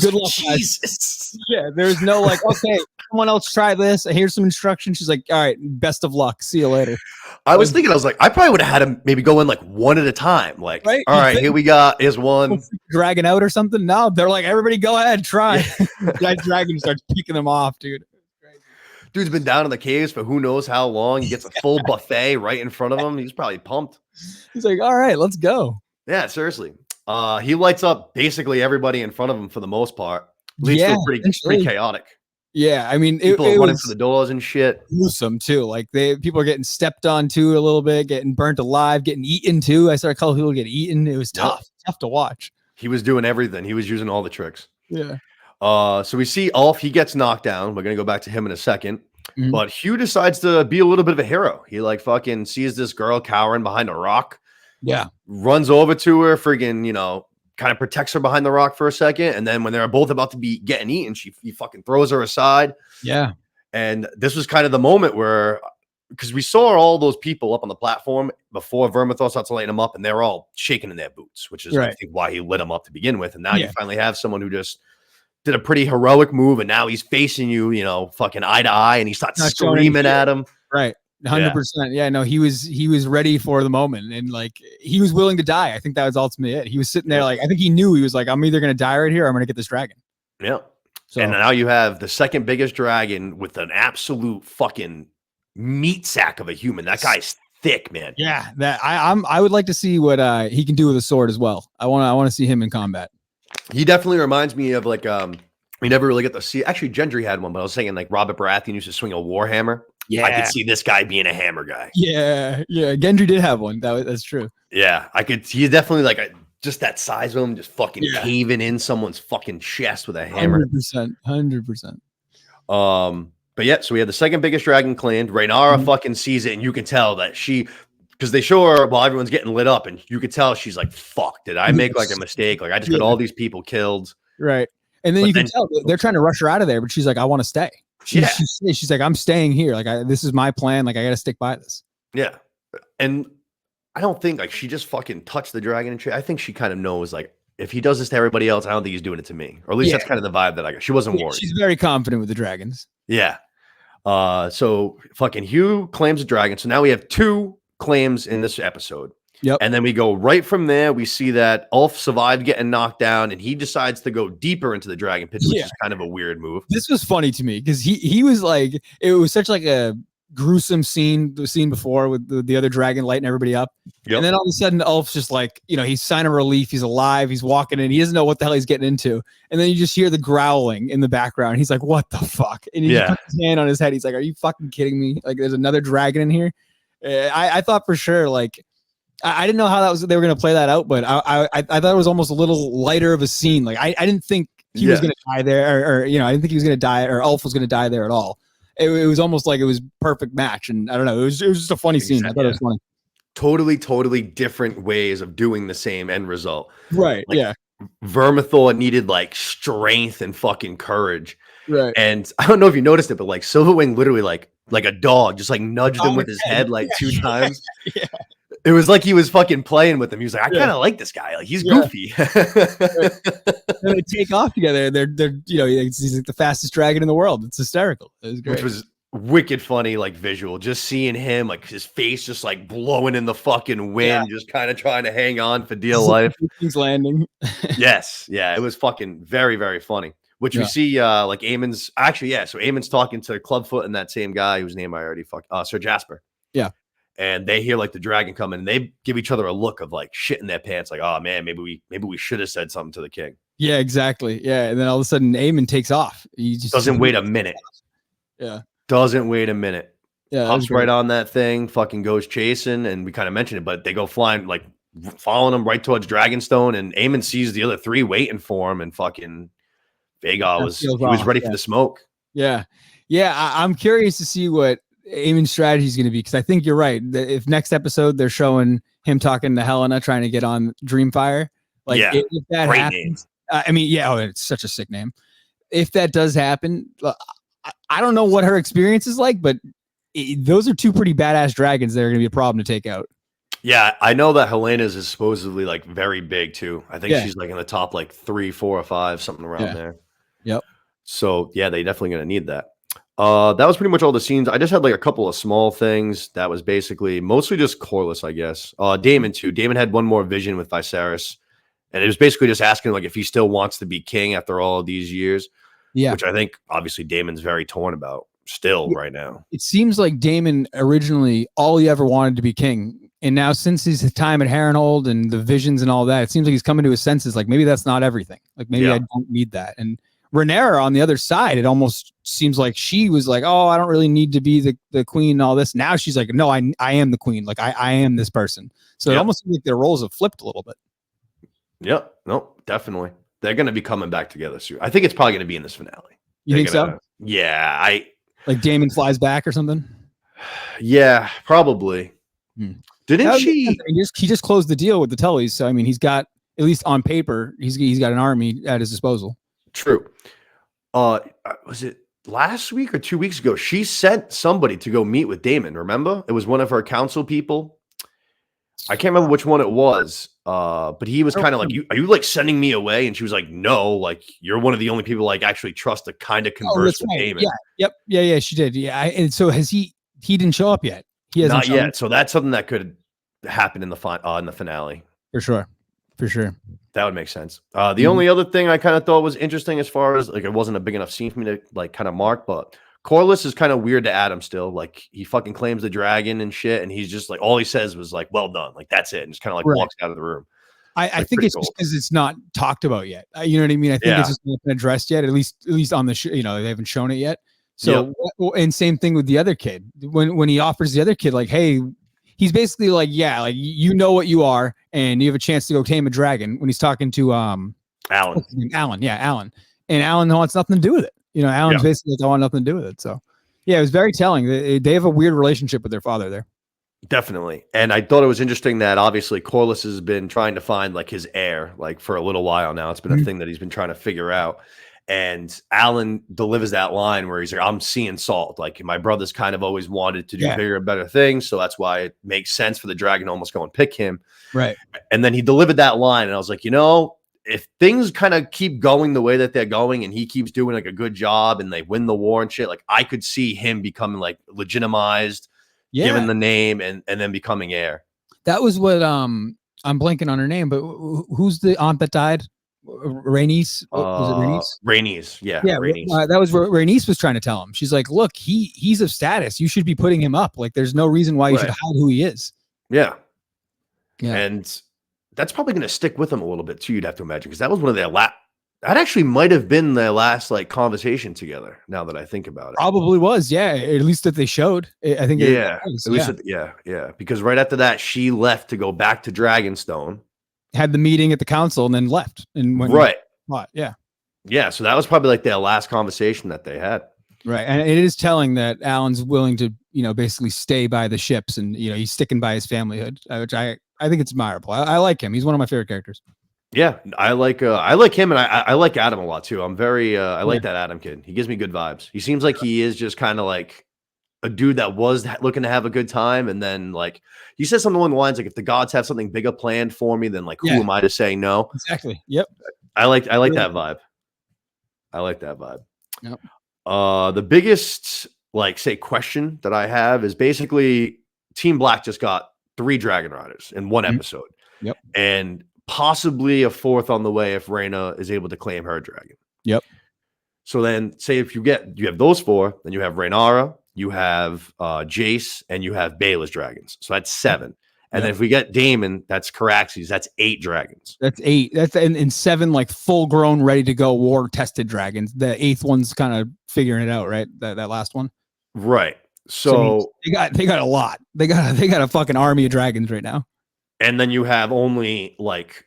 Good luck, Jesus. Yeah, there's no like, okay, someone else try this. Here's some instructions. She's like, all right, best of luck. See you later. I was thinking, I was like, I probably would have had him maybe go in like one at a time. Like, right? All right, here we got. Here's one. Dragon out or something. No, they're like, everybody go ahead, try. That dragon starts picking them off, dude. Dude's been down in the caves for who knows how long. He gets a full buffet right in front of him. He's probably pumped. He's like, all right, let's go. Yeah, seriously. He lights up basically everybody in front of him for the most part. Leads to pretty chaotic. Yeah, I mean, People it are running for was the doors and shit. gruesome too. Like people are getting stepped on too a little bit, getting burnt alive, getting eaten too. I started calling people get eaten. It was Yep. tough to watch. He was doing everything. He was using all the tricks. Yeah. So we see Ulf, he gets knocked down. We're gonna go back to him in a second. Mhm. But Hugh decides to be a little bit of a hero. He like fucking sees this girl cowering behind a rock, Yeah. runs over to her, friggin', kind of protects her behind the rock for a second. And then when they're both about to be getting eaten, he fucking throws her aside. Yeah. And this was kind of the moment where, because we saw all those people up on the platform before Vermithor starts lighting them up, and they're all shaking in their boots, which is, I Right. think, why he lit them up to begin with. And now Yeah. you finally have someone who just did a pretty heroic move, and now he's facing you, fucking eye to eye, and he starts Not showing any screaming fear. at him. Right. 100%. Yeah, no, he was ready for the moment, and like he was willing to die. I think that was ultimately it. He was sitting there like, I think he knew, he was like, I'm either going to die right here or I'm going to get this dragon. Yeah. So And now you have the second biggest dragon with an absolute fucking meat sack of a human. That guy's thick, man. yeah, that I would like to see what he can do with a sword as well. I want to see him in combat. He definitely reminds me of like we never really get to see. Actually, Gendry had one, but I was saying like Robert Baratheon used to swing a war hammer. Yeah, I could see this guy being a hammer guy. Yeah. Gendry did have one. That's true. Yeah, I could. He's definitely like just that size of him, just fucking caving in someone's fucking chest with a hammer. 100%. But yeah, so we had the second biggest dragon claimed. Rhaenyra fucking sees it, and you can tell that because they show her while everyone's getting lit up, and you could tell she's like, "Fuck, did I make like a mistake? Like I just got all these people killed." Right, and then you can tell they're trying to rush her out of there, but she's like, "I want to stay." She's like, "I'm staying here. Like this is my plan. Like I got to stick by this." Yeah, and I don't think like she just fucking touched the dragon and shit. I think she kind of knows like if he does this to everybody else, I don't think he's doing it to me. Or at least that's kind of the vibe that I got. She wasn't worried. She's very confident with the dragons. Yeah. So fucking Hugh claims a dragon. So now we have 2 claims in this episode. Yep. And then we go right from there. We see that Ulf survived getting knocked down, and he decides to go deeper into the dragon pit, which is kind of a weird move. This was funny to me because he was like, it was such like a gruesome scene, the scene before with the other dragon lighting everybody up. Yep. And then all of a sudden Ulf's just like, he's sign of relief. He's alive. He's walking in. He doesn't know what the hell he's getting into. And then you just hear the growling in the background. He's like, what the fuck? And he puts his hand on his head. He's like, are you fucking kidding me? Like there's another dragon in here. I thought for sure, like, I didn't know how they were going to play that out, but I thought it was almost a little lighter of a scene. Like I didn't think he was going to die there or I didn't think he was going to die or Ulf was going to die there at all. It was almost like it was perfect match. And I don't know. It was just a funny scene. I thought it was funny. Totally different ways of doing the same end result. Right. Like, Vermithor needed like strength and fucking courage. Right. And I don't know if you noticed it, but like Silverwing literally like a dog just like nudged him with his head like 2 times. Yeah. It was like he was fucking playing with him. He was like, I kind of like this guy. Like he's goofy. Right. And they take off together. They're he's like the fastest dragon in the world. It's hysterical. It was great. Which was wicked funny, like visual. Just seeing him, like his face just like blowing in the fucking wind, just kind of trying to hang on for dear life. He's landing. Yes. Yeah. It was fucking very, very funny. Which we see like Aemon's actually, so Aemon's talking to Clubfoot and that same guy whose name I already Sir Jasper. Yeah. And they hear like the dragon coming, and they give each other a look of like shit in their pants, like, oh man, maybe we should have said something to the king. Yeah, exactly. Yeah. And then all of a sudden Aemon takes off. He just doesn't wait a minute. Yeah. Doesn't wait a minute. Yeah. Hops right on that thing, fucking goes chasing, and we kind of mentioned it, but they go flying, like following him right towards Dragonstone, and Aemon sees the other 3 waiting for him, and fucking Vagar was ready for the smoke. Yeah. Yeah. I'm curious to see what Aemon's strategy is going to be, because I think you're right. If next episode they're showing him talking to Helena trying to get on Dreamfire, like if that happens, it's such a sick name. If that does happen, I don't know what her experience is like, but those are 2 pretty badass dragons that are going to be a problem to take out. Yeah, I know that Helena's is supposedly like very big too. I think she's like in the top like 3, 4, or 5, something around there. Yep. So yeah, they definitely going to need that. That was pretty much all the scenes. I just had like a couple of small things that was basically mostly just Corlys, I guess. Daemon too. Daemon had one more vision with Viserys, and it was basically just asking like if he still wants to be king after all of these years. Yeah, which I think obviously Daemon's very torn about still right now. It seems like Daemon originally all he ever wanted to be king, and now since his time at Harrenhal and the visions and all that, it seems like he's coming to his senses. Like maybe that's not everything. Like maybe I don't need that. And Rhaenyra on the other side, it almost seems like she was like, oh, I don't really need to be the queen and all this. Now she's like, no, I am the queen. Like I am this person. So it almost seems like their roles have flipped a little bit. Yep. No, definitely. They're going to be coming back together soon. I think it's probably going to be in this finale. You think so? Yeah. Like Daemon flies back or something? Yeah, probably. Didn't she? He just closed the deal with the Tullys. So, I mean, he's got, at least on paper, he's got an army at his disposal. True. Was it last week or 2 weeks ago? She sent somebody to go meet with Daemon. Remember? It was one of her council people. I can't remember which one it was. But he was kind of like, are you like sending me away? And she was like, no, like you're one of the only people like actually trust to kind of converse with Daemon. Yeah. Yep. Yeah. She did. Yeah. And so he didn't show up yet. He hasn't not yet. So that's something that could happen in the finale. For sure. That would make sense. The only other thing I kind of thought was interesting, as far as like, it wasn't a big enough scene for me to like kind of mark, but Corlys is kind of weird to Adam still. Like he fucking claims the dragon and shit, and he's just like, all he says was like, well done, like that's it, and just kind of like walks out of the room. I think it's just because it's not talked about yet. You know what I mean? I think it's just not been addressed yet. At least on the show, you know, they haven't shown it yet. So and same thing with the other kid. When he offers the other kid, like, hey, he's basically like, yeah, like you know what you are, and you have a chance to go tame a dragon. When he's talking to Alan, Alan, and Alan wants nothing to do with it. You know, Alan's basically like, I want nothing to do with it. So, yeah, it was very telling. They have a weird relationship with their father there. Definitely. And I thought it was interesting that obviously Corlys has been trying to find like his heir, like for a little while now. It's been a thing that he's been trying to figure out. And Alan delivers that line where he's like, I'm seeing salt. Like my brother's kind of always wanted to do bigger and better things. So that's why it makes sense for the dragon to almost go and pick him. Right. And then he delivered that line. And I was like, you know, if things kind of keep going the way that they're going and he keeps doing like a good job and they win the war and shit, like I could see him becoming like legitimized, given the name and then becoming heir. That was what I'm blanking on her name, but who's the aunt that died? Rhaenys? Was it Rhaenys? Rhaenys, yeah. Rhaenys. That was what Rhaenys was trying to tell him. She's like, look, he's of status. You should be putting him up. Like there's no reason why you should hide who he is. Yeah. And that's probably going to stick with him a little bit too, you'd have to imagine, because that was one of their that actually might have been their last like conversation together, now that I think about it. Probably was, yeah. At least that they showed. I think because right after that she left to go back to Dragonstone, had the meeting at the council, and then left and went yeah, so that was probably like their last conversation that they had. Right. And it is telling that Alan's willing to, you know, basically stay by the ships, and, you know, he's sticking by his familyhood, which I think it's admirable. I like him. He's one of my favorite characters. Yeah, I like him, and I like Adam a lot too. I'm very I like that Adam kid. He gives me good vibes. He seems like he is just kind of like a dude that was looking to have a good time, and then like he says something along the lines like, if the gods have something bigger planned for me, then like who am I to say no? Exactly. Yep. I like that vibe. I like that vibe. Yep. The biggest like say question that I have is basically Team Black just got 3 Dragon Riders in one episode. Yep. And possibly a 4th on the way if Rhaena is able to claim her dragon. Yep. So then say if you have those 4, then you have Rhaenyra, you have Jace, and you have Baela's dragons. So that's 7. And then if we get Daemon, that's Caraxes. That's 8 dragons. That's 8. That's in 7 like full grown, ready to go, war tested dragons. The 8th one's kind of figuring it out, right? That last one. Right. So they got a lot. They got a fucking army of dragons right now. And then you have only like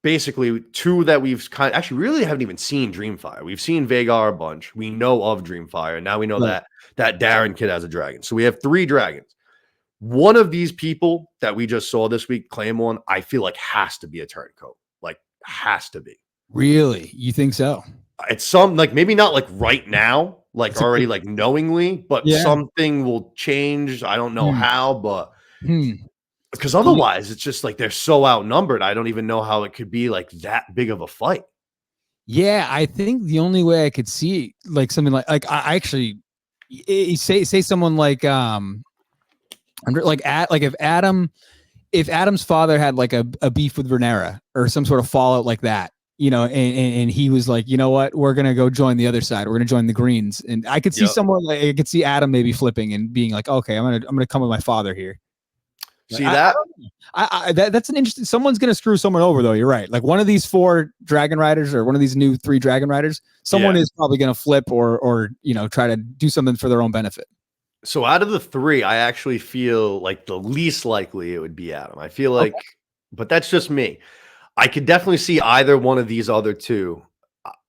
basically 2 that we've actually really haven't even seen Dreamfire. We've seen Vhagar a bunch. We know of Dreamfire. And now we know that Darren kid has a dragon. So we have 3 dragons. One of these people that we just saw this week claim one, I feel like has to be a turncoat. Like has to be. Really? You think so? It's some like maybe not like right now, like already like knowingly, but something will change. I don't know how, but because otherwise it's just like they're so outnumbered. I don't even know how it could be like that big of a fight. Yeah, I think the only way I could see like something like I actually say someone like if Adam's father had like a beef with Rhaenyra or some sort of fallout like that, you know, and he was like, you know what, we're gonna go join the other side. We're gonna join the Greens, and I could see someone like I could see Adam maybe flipping and being like, okay, I'm gonna come with my father here. See that? That's an interesting. Someone's gonna screw someone over, though. You're right. Like one of these 4 Dragon Riders or one of these new 3 Dragon Riders, someone is probably gonna flip or try to do something for their own benefit. So out of the 3, I actually feel like the least likely it would be Adam. I feel like, but that's just me. I could definitely see either one of these other 2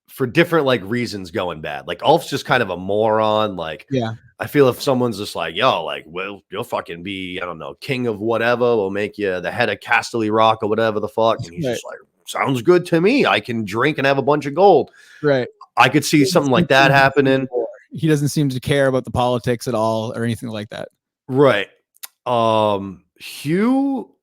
for different like reasons going bad. Like Ulf's just kind of a moron. Like, I feel if someone's just like, yo, like, well, you'll fucking be, I don't know, king of whatever. We'll make you the head of Casterly Rock or whatever the fuck. And he's just like, sounds good to me. I can drink and have a bunch of gold. Right. I could see something like that happening. He doesn't seem to care about the politics at all or anything like that. Right. Hugh,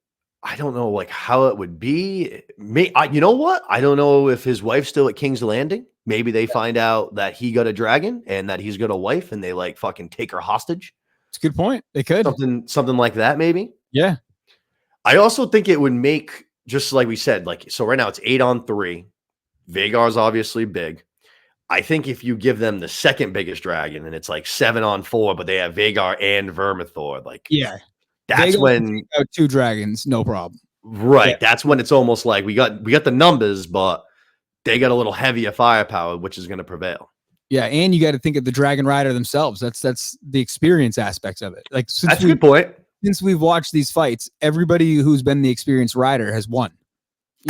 I don't know like how it would be. You know what? I don't know if his wife's still at King's Landing. Maybe they find out that he got a dragon and that he's got a wife and they like fucking take her hostage. It's a good point. They could. Something like that, maybe. Yeah. I also think it would make, just like we said, like, so right now it's 8-on-3. Vagar's obviously big. I think if you give them the second biggest dragon and it's like 7-on-4, but they have Vagar and Vermithor, like, that's Vagar when 2 dragons, no problem. Right. Yeah. That's when it's almost like we got the numbers, but they got a little heavier firepower, which is going to prevail. Yeah, and you got to think of the Dragon Rider themselves. That's the experience aspects of it. Like that's a good point. Since we've watched these fights, everybody who's been the experienced rider has won.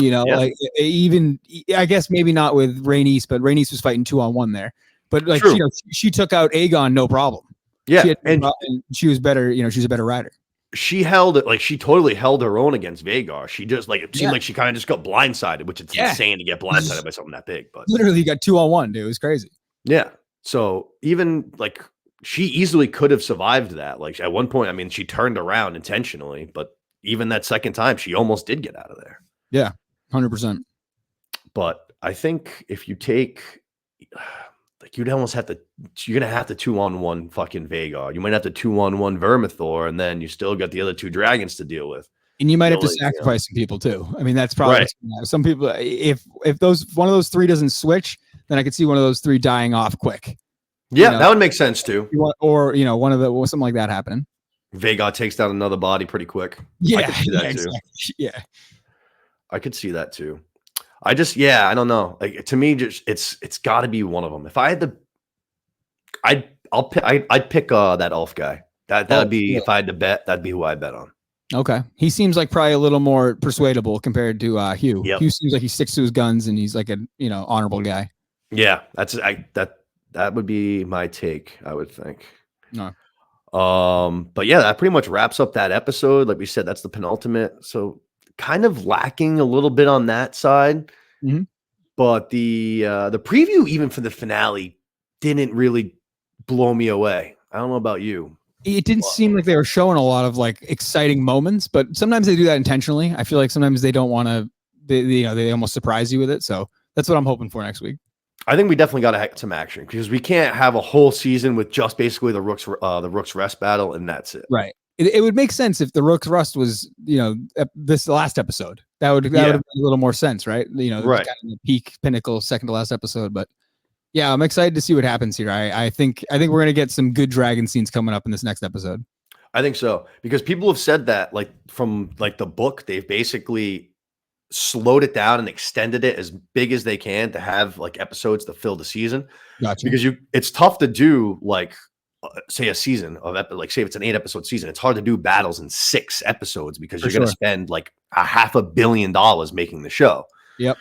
Like even I guess maybe not with Rhaenys, but Rhaenys was fighting 2-on-1 there. But like she took out Aegon no problem. Yeah, and she was better. She's a better rider. She held it, like she totally held her own against Vagar. She just like it seemed like she kind of just got blindsided, which it's insane to get blindsided by something that big. But literally got 2-on-1, dude. It was crazy. Yeah. So even like she easily could have survived that. Like at one point, I mean, she turned around intentionally, but even that second time, she almost did get out of there. Yeah, 100%. But I think if you take, like, you'd almost have to, you're going to have to 2-on-1 fucking Vagar. You might have to 2-on-1 Vermithor, and then you still got the other 2 dragons to deal with. And you might have to sacrifice some people too. I mean, that's probably some people. If one of those 3 doesn't switch, then I could see one of those 3 dying off quick. Yeah, that would make sense too. Or one of the something like that happening. Vagar takes down another body pretty quick. Yeah, I could see that too. Exactly. Yeah, I could see that too. I don't know. Like to me, just it's got to be one of them. If I had to, I'd pick that Ulf guy. That'd be if I had to bet. That'd be who I bet on. Okay, he seems like probably a little more persuadable compared to Hugh. Yep. Hugh seems like he sticks to his guns and he's like a honorable guy. Yeah, that would be my take. I would think. No. But yeah, that pretty much wraps up that episode. Like we said, that's the penultimate. So kind of lacking a little bit on that side. Mm-hmm. But the preview even for the finale didn't really blow me away. I don't know about you. It didn't seem like they were showing a lot of like exciting moments, but sometimes they do that intentionally. I feel like sometimes they don't want to, they almost surprise you with it. So that's what I'm hoping for next week. I think we definitely got to have some action because we can't have a whole season with just basically the Rook's Rest battle and that's it. Right. It would make sense if the Rook's Rest was, this last episode. That would have made a little more sense, right? Right. Kind of the peak, pinnacle, second to last episode. But yeah, I'm excited to see what happens here. I think we're gonna get some good dragon scenes coming up in this next episode. I think so because people have said that like from like the book, they've basically slowed it down and extended it as big as they can to have like episodes to fill the season. Gotcha. Because it's tough to do like say a season of like say if it's an 8-episode season, it's hard to do battles in 6 episodes because you're going to spend like $500 million making the show. Yep.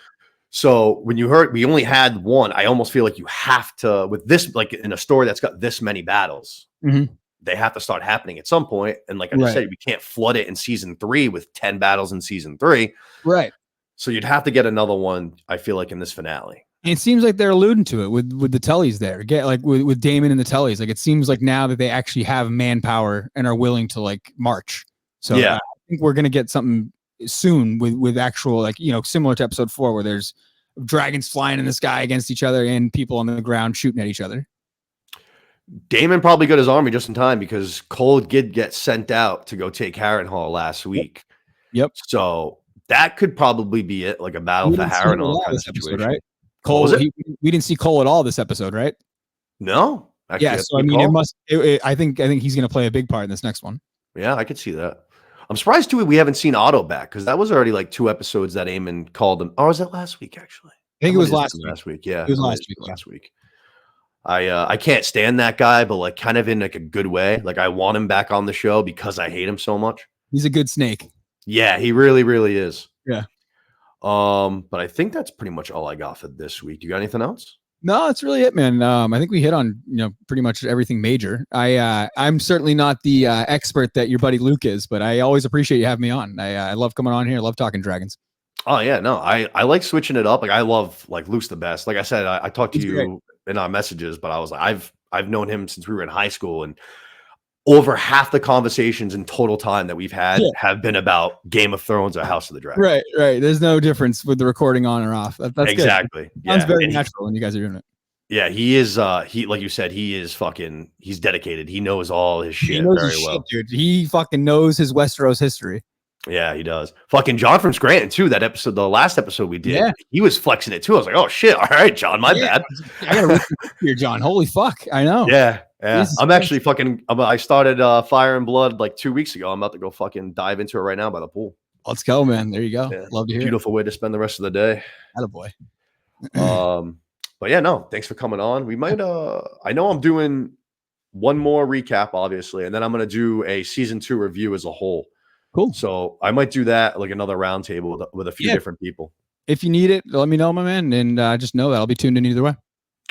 So when you heard we only had 1, I almost feel like you have to with this like in a story that's got this many battles. Mm-hmm. They have to start happening at some point. And like I just said, we can't flood it in season 3 with 10 battles in season 3. Right. So you'd have to get another one, I feel like, in this finale. It seems like they're alluding to it with the Tullys there. Get like with Daemon and the Tullys. Like it seems like now that they actually have manpower and are willing to like march. So yeah, I think we're gonna get something soon with actual like similar to episode 4 where there's dragons flying in the sky against each other and people on the ground shooting at each other. Daemon probably got his army just in time because Cole did get sent out to go take Harrenhal last week. Yep. So that could probably be it, like a battle for Harrenhal kind of situation, right? Cole, we didn't see Cole at all this episode, right? No. Actually, yeah, so I mean, I think he's going to play a big part in this next one. Yeah, I could see that. I'm surprised too we haven't seen Otto back because that was already like 2 episodes that Eamon called him. Or was that last week actually? I think it was last week. Yeah, it was last week. Last week. I can't stand that guy, but like kind of in like a good way. Like I want him back on the show because I hate him so much. He's a good snake. Yeah, he really, really is. Yeah. But I think that's pretty much all I got for this week. Do you got anything else? No, that's really it, man. I think we hit on pretty much everything major. I'm certainly not the expert that your buddy Luke is, but I always appreciate you having me on. I love coming on here. I love talking dragons. Oh yeah, no, I like switching it up. Like I love like Luke's the best. Like I said, I talked to you in our messages, but I was like, I've known him since we were in high school, and over half the conversations in total time that we've had have been about Game of Thrones or House of the Dragon. Right. There's no difference with the recording on or off. That's exactly. Good. Sounds very natural when you guys are doing it. Yeah, he is. He like you said, he's dedicated. He knows all his shit very well, dude. He fucking knows his Westeros history. Yeah, he does. Fucking John from Scranton too. That episode, the last episode we did, he was flexing it too. I was like, oh shit, all right, John, my bad. I gotta read here, John. Holy fuck, I know. Yeah. I'm actually fucking. I started Fire and Blood like 2 weeks ago. I'm about to go fucking dive into it right now by the pool. Let's go, man. There you go. Yeah. Love to hear. Beautiful way to spend the rest of the day. Attaboy. But yeah, no, thanks for coming on. We might. I know I'm doing one more recap, obviously, and then I'm gonna do a season 2 review as a whole. Cool. So I might do that like another roundtable with a few different people. If you need it, let me know, my man, and just know that I'll be tuned in either way.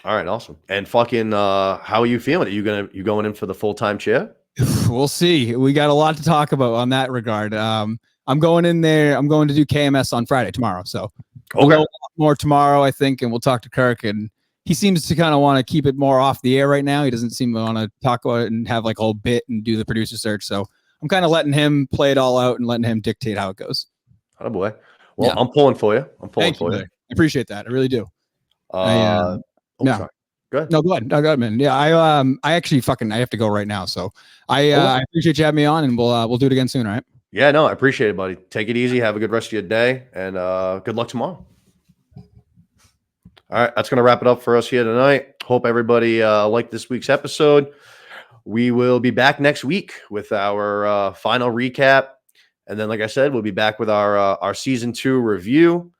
All right, awesome. And fucking, how are you feeling? Are you going in for the full-time chair? We'll see. We got a lot to talk about on that regard. I'm going in there. I'm going to do KMS on Friday tomorrow. So we'll know more tomorrow, I think, and we'll talk to Kirk. And he seems to kind of want to keep it more off the air right now. He doesn't seem to want to talk about it and have like a whole bit and do the producer search. So I'm kind of letting him play it all out and letting him dictate how it goes. Oh boy. Well, I'm pulling for you. Thank you. I appreciate that. I really do. Sorry. Good. No, go ahead, man. Yeah, I actually I have to go right now. So I appreciate you having me on, and we'll do it again soon. All right. Yeah, no, I appreciate it, buddy. Take it easy. Have a good rest of your day, and good luck tomorrow. All right, that's gonna wrap it up for us here tonight. Hope everybody liked this week's episode. We will be back next week with our final recap, and then, like I said, we'll be back with our season 2 review.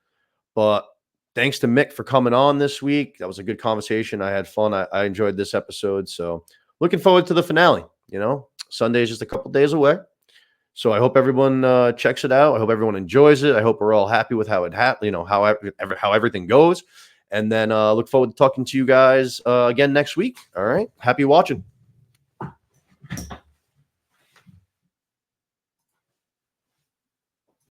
But thanks to Mick for coming on this week. That was a good conversation. I had fun. I enjoyed this episode. So looking forward to the finale. Sunday is just a couple days away. So I hope everyone checks it out. I hope everyone enjoys it. I hope we're all happy with how it how everything goes. And then look forward to talking to you guys again next week. All right. Happy watching.